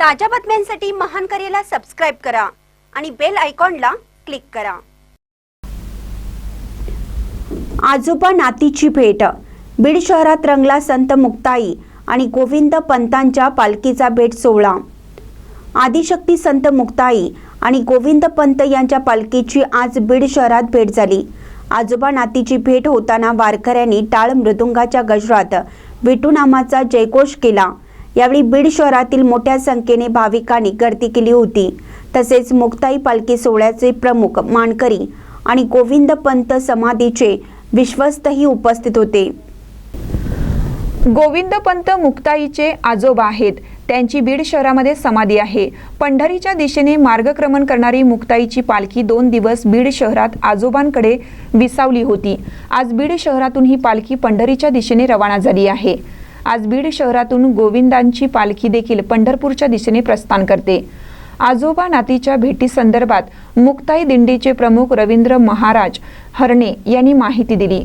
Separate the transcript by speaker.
Speaker 1: ताज्या बातम्यांसाठी महान करेला सबस्क्राइब करा आणि बेल आयकॉनला क्लिक करा। आजोबा नातीची भेट। बीड शहरात रंगला संत मुक्ताई आणि गोविंद पंतांच्या पालखीचा भेट सोहळा। आदिशक्ती संत मुक्ताई आणि गोविंद पंत यांच्या पालखीची आज बीड शहरात भेट झाली। आजोबा नातीची भेट होताना वारकऱ्यांनी टाळ मृदुंगाच्या गजरात विठू नामाचा जयघोष केला। यावेळी बीड शहरातील मोठ्या संख्येने भाविकांनी गर्दी केली होती। तसेच मुक्ताई पालखी सोहळ्याचे प्रमुख मानकरी आणि गोविंद पंत समाधीचे विश्वस्तही उपस्थित होते।
Speaker 2: गोविंद पंत मुक्ताईचे आजोबा आहेत। त्यांची बीड शहरामध्ये समाधी आहे। पंढरीच्या दिशेने मार्गक्रमण करणारी मुक्ताईची पालखी 2 दिवस बीड शहरात आजोबांकडे विसावली होती। आज बीड शहरातून ही पालखी पंढरीच्या दिशेने रवाना झाली आहे। आज बीड शहरातून गोविंदांची पालखी देखील पंढरपूरच्या दिशेने प्रस्थान करते। आजोबा नातीच्या भेटी संदर्भात मुक्ताई दिंडीचे प्रमुख रवींद्र महाराज हरणे यांनी माहिती दिली।